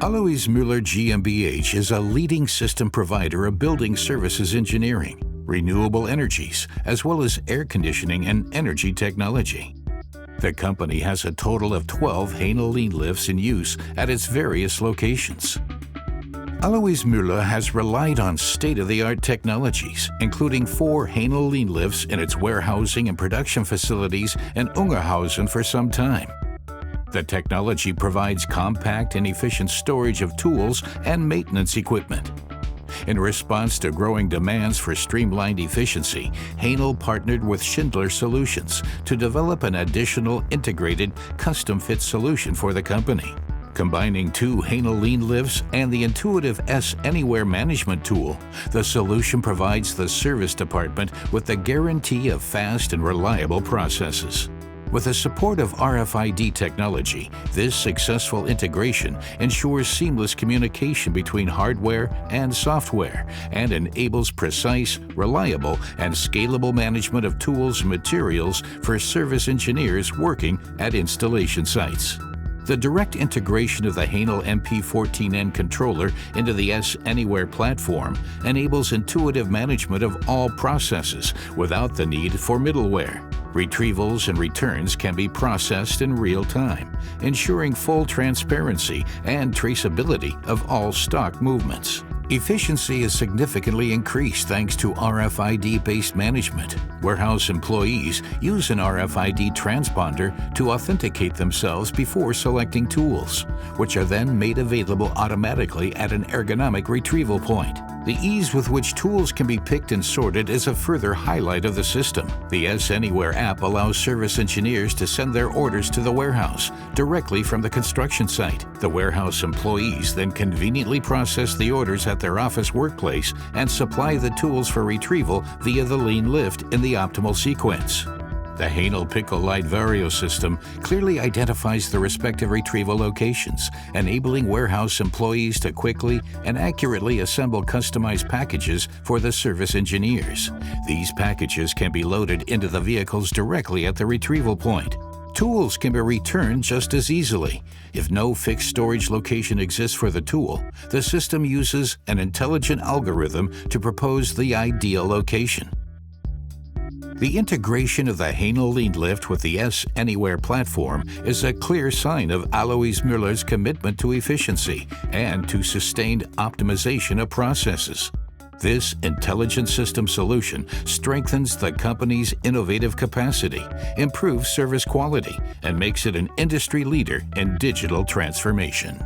Alois Müller GmbH is a leading system provider of building services engineering, renewable energies, as well as air conditioning and energy technology. The company has a total of 12 Hänel Lean-Lifts in use at its various locations. Alois Müller has relied on state-of-the-art technologies, including 4 Hänel Lean-Lifts in its warehousing and production facilities in Ungerhausen for some time. The technology provides compact and efficient storage of tools and maintenance equipment. In response to growing demands for streamlined efficiency, Hänel partnered with Schindler Solutions to develop an additional integrated, custom-fit solution for the company. Combining 2 Hänel Lean-Lifts and the intuitive S Anywhere management tool, the solution provides the service department with the guarantee of fast and reliable processes. With the support of RFID technology, this successful integration ensures seamless communication between hardware and software and enables precise, reliable, and scalable management of tools and materials for service engineers working at installation sites. The direct integration of the Hänel MP14N controller into the S Anywhere platform enables intuitive management of all processes without the need for middleware. Retrievals and returns can be processed in real time, ensuring full transparency and traceability of all stock movements. Efficiency is significantly increased thanks to RFID-based management. Warehouse employees use an RFID transponder to authenticate themselves before selecting tools, which are then made available automatically at an ergonomic retrieval point. The ease with which tools can be picked and sorted is a further highlight of the system. The S Anywhere app allows service engineers to send their orders to the warehouse directly from the construction site. The warehouse employees then conveniently process the orders at their office workplace and supply the tools for retrieval via the Lean-Lift in the optimal sequence. The Hänel Pickle Light Vario system clearly identifies the respective retrieval locations, enabling warehouse employees to quickly and accurately assemble customized packages for the service engineers. These packages can be loaded into the vehicles directly at the retrieval point. Tools can be returned just as easily. If no fixed storage location exists for the tool, the system uses an intelligent algorithm to propose the ideal location. The integration of the Hänel Lean-Lift with the S Anywhere platform is a clear sign of Alois Müller's commitment to efficiency and to sustained optimization of processes. This intelligent system solution strengthens the company's innovative capacity, improves service quality, and makes it an industry leader in digital transformation.